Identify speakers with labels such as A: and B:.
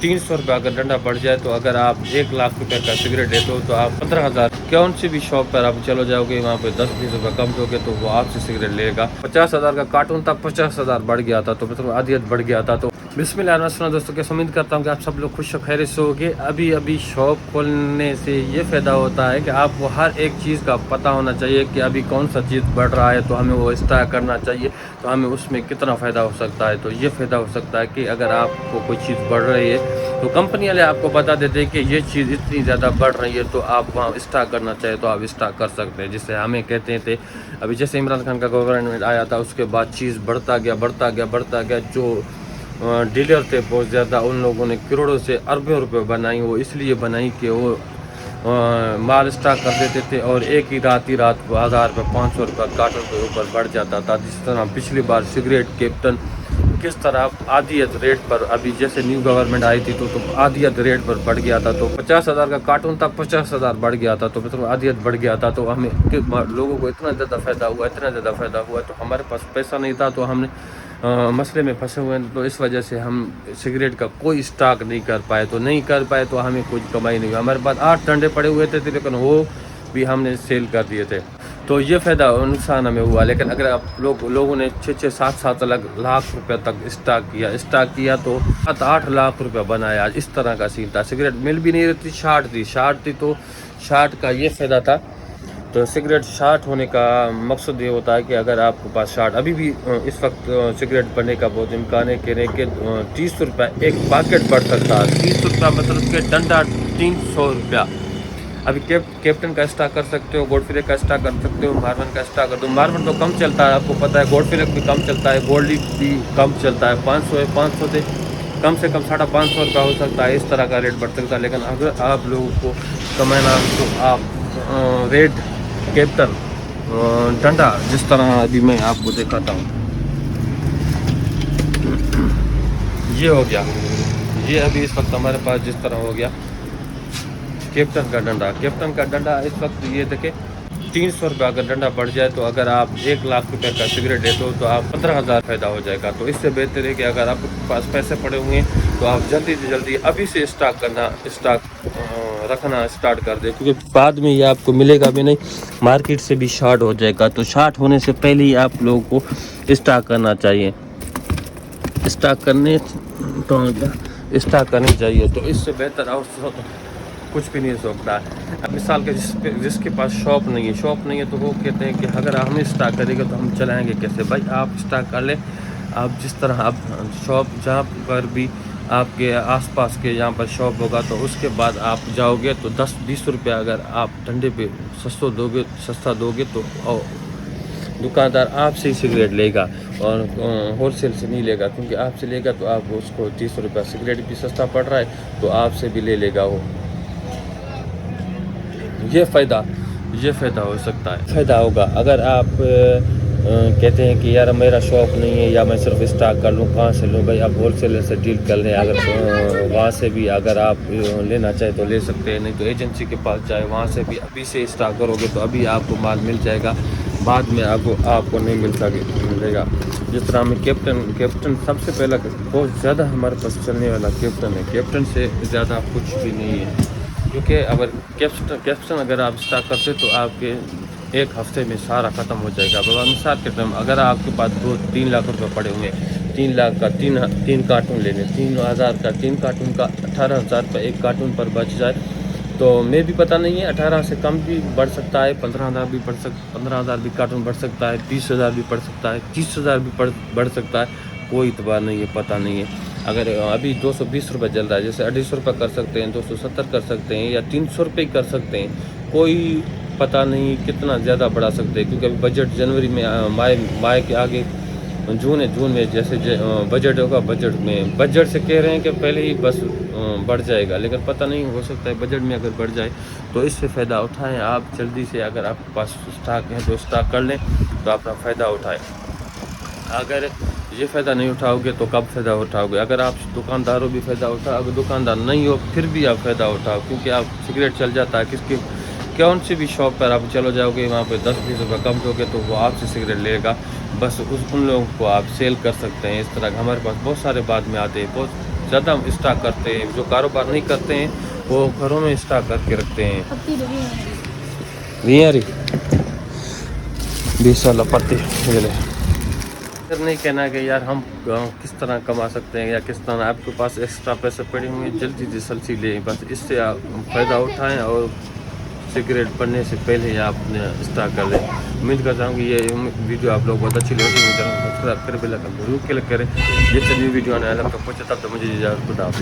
A: 300 रुपये अगर डंडा बढ़ जाए तो अगर आप 1 लाख रुपए का सिगरेट लेते हो तो आप 15,000 कौन सी भी शॉप पर आप चलो जाओगे, वहाँ पे 10-20 रुपये कम दोगे तो वो आपसे सिगरेट लेगा। 50,000 का कार्टून था, 50,000 बढ़ गया था, तो मतलब आधियत बढ़ गया था। तो बिस्मिल्लाहिर्रहमानिर्रहीम दोस्तों, कैसे उम्मीद करता हूँ कि आप सब लोग खुश और खैरियत से होंगे। अभी शॉप खोलने से ये फ़ायदा होता है कि आपको हर एक चीज़ का पता होना चाहिए कि अभी कौन सा चीज़ बढ़ रहा है, तो हमें वो स्टार्ट करना चाहिए, तो हमें उसमें कितना फ़ायदा हो सकता है। तो ये फ़ायदा हो सकता है कि अगर आपको कोई चीज़ बढ़ रही है तो कंपनी वाले आपको बता देते हैं कि ये चीज़ इतनी ज़्यादा बढ़ रही है, तो आप वहाँ स्टार्ट करना चाहिए तो आप स्टार्ट कर सकते हैं। जिससे हमें कहते थे अभी जैसे इमरान खान का गवर्नमेंट आया था, उसके बाद चीज़ बढ़ता गया। जो डीलर थे बहुत ज़्यादा, उन लोगों ने करोड़ों से अरबों रुपए बनाई। वो इसलिए बनाई कि वो माल स्टॉक कर देते थे और एक ही रात 1000 रुपये 500 रुपये कार्टन के ऊपर बढ़ जाता था। जिस तरह पिछली बार सिगरेट कैप्टन किस तरह आधियत रेट पर, अभी जैसे न्यू गवर्नमेंट आई थी तो आधियत रेट पर बढ़ गया था। तो 50,000 का कार्टून था, 50,000 बढ़ गया था, तो मतलब आधियत बढ़ गया था। तो हमें लोगों को इतना ज़्यादा फ़ायदा हुआ, तो हमारे पास पैसा नहीं था, तो हमने मसले में फंसे हुए हैं। तो इस वजह से हम सिगरेट का कोई स्टॉक नहीं कर पाए, तो हमें कुछ कमाई नहीं हुई। हमारे पास 8 डंडे पड़े हुए थे, लेकिन वो भी हमने सेल कर दिए थे। तो ये फ़ायदा नुकसान हमें हुआ। लेकिन अगर आप लोगों ने 6-6 7-7 लाख रुपए तक स्टॉक किया तो 7-8 लाख रुपए बनाया। इस तरह का सीन था। सिगरेट मिल भी नहीं रही थी, शार्ट थी, तो शार्ट का ये फ़ायदा था। तो सिगरेट शार्ट होने का मकसद ये होता है कि अगर आपके पास शार्ट अभी भी इस वक्त सिगरेट बनने का बहुत इम्कान है कि 30 रुपये एक पैकेट पड़ सकता है। 30 रुपये मतलब कि डंडा 300 रुपया। अभी कैप्टन का स्टॉक कर सकते हो, गॉडफ्रे का स्टॉक कर सकते हो, मार्वन का स्टॉक कर दो। मार्वन तो कम चलता है, आपको पता है। गॉडफ्रे भी कम चलता है, गोल्डी भी कम चलता है। 500 है, 500 से कम 550 रुपया हो सकता है। इस तरह का रेट बढ़ सकता है। लेकिन अगर आप लोगों को कमाना तो आप रेट कैप्टन डंडा, जिस तरह अभी मैं आपको दिखाता हूँ, ये हो गया। ये अभी इस वक्त हमारे पास जिस तरह हो गया कैप्टन का डंडा इस वक्त ये देखे 300 रुपये अगर डंडा बढ़ जाए तो अगर आप 1 लाख रुपए का सिगरेट लेते हो तो आप 15,000 फ़ायदा हो जाएगा। तो इससे बेहतर है कि अगर आपके पास पैसे पड़े हुए हैं तो आप जल्दी से जल्दी अभी से स्टॉक रखना स्टार्ट कर दे, क्योंकि बाद में ये आपको मिलेगा भी नहीं, मार्केट से भी शॉर्ट हो जाएगा। तो शॉर्ट होने से पहले ही आप लोगों को स्टॉक करना चाहिए, स्टॉक करनी चाहिए। तो इससे बेहतर और कुछ भी नहीं हो सकता है। अब मिसाल के जिसके पास शॉप नहीं है तो वो कहते हैं कि अगर हम स्टॉक करेंगे तो हम चलाएंगे कैसे। भाई आप स्टॉक कर लें। आप जिस तरह आप शॉप जहाँ पर भी आपके आसपास के जहाँ पर शॉप होगा तो उसके बाद आप जाओगे तो 10-20 रुपये अगर आप ठंडे पे सस्ता दोगे तो दुकानदार आपसे ही सिगरेट लेगा और होलसेल से नहीं लेगा, क्योंकि आपसे लेगा तो आप उसको 30 रुपये सिगरेट भी सस्ता पड़ रहा है तो आपसे भी ले लेगा वो। ये फ़ायदा हो सकता है, फ़ायदा होगा। अगर आप कहते हैं कि यार मेरा शॉप नहीं है या मैं सिर्फ स्टॉक कर लूँ, कहाँ से लूँ? भाई आप होलसेलर से डील कर लें। अगर वहाँ से भी अगर आप लेना चाहे तो ले सकते हैं, नहीं तो एजेंसी के पास जाए, वहाँ से भी अभी से स्टॉक करोगे तो अभी आपको माल मिल जाएगा, बाद में आपको नहीं मिलेगा। जिस तरह में कैप्टन सबसे पहला बहुत ज़्यादा हमारे पास चलने वाला कैप्टन है। कैप्टन से ज़्यादा कुछ भी नहीं है, क्योंकि अगर कैप्टन अगर आप स्टॉक करते तो आपके एक हफ्ते में सारा ख़त्म हो जाएगा। बाबा मिसाल के टाइम अगर आपके पास 2-3 लाख रुपए पड़े हुए हैं, 3 लाख का 3 कार्टून लेने, 3,000 का 3 कार्टून का 18,000 रुपये एक कार्टून पर बच जाए तो मैं भी पता नहीं है, 18 से कम भी बढ़ सकता है, 15,000 भी 15,000 भी कार्टून बढ़ सकता है, 20,000 भी बढ़ सकता है, 30,000 भी बढ़ सकता है। कोई इतबार नहीं है, पता नहीं है। अगर अभी 220 रुपये चल रहा है, जैसे 250 रुपये कर सकते हैं, 270 कर सकते हैं या 300 रुपये कर सकते हैं। कोई पता नहीं कितना ज़्यादा बढ़ा सकते हैं, क्योंकि अभी बजट जनवरी में माह के आगे जून में जैसे बजट होगा, बजट से कह रहे हैं कि पहले ही बस बढ़ जाएगा, लेकिन पता नहीं, हो सकता है बजट में अगर बढ़ जाए तो इससे फ़ायदा उठाएं आप जल्दी से। अगर आपके पास स्टॉक है तो स्टॉक कर लें, तो अपना फ़ायदा उठाएं। अगर ये फ़ायदा नहीं उठाओगे तो कब फ़ायदा उठाओगे? अगर आप दुकानदारों भी फ़ायदा उठाओ, अगर दुकानदार नहीं हो फिर भी आप फ़ायदा उठाओ, क्योंकि आप सिगरेट चल जाता है। कौन सी भी शॉप पर आप चलो जाओगे, वहाँ पे 10-20 रुपये कम दोगे तो वो आपसे सिगरेट लेगा। बस उन लोगों को आप सेल कर सकते हैं। इस तरह हमारे पास बहुत सारे बाद में आते हैं, बहुत ज़्यादा स्टॉक करते हैं, जो कारोबार नहीं करते हैं वो घरों में स्टॉक करके रखते हैं। 20 वाला पत्ती ये ले। फिर नहीं कहना कि यार हम किस तरह कमा सकते हैं या किस तरह, आपके पास एक्स्ट्रा पैसे पड़े हुए हैं, जल्दी जल्दी लें, बस इससे आप फ़ायदा उठाएं और सिगरेट पड़ने से पहले ही आप स्टार्ट कर लें। उम्मीद करता हूँ कि ये वीडियो आप लोग बहुत अच्छी लगी। सब्सक्राइब करें, बेल आइकन जरूर क्लिक करें। जिससे न्यू वीडियो आने वाला आपको पहुंचे तब तक मुझे इजाज़त, खुदा हाफिज़।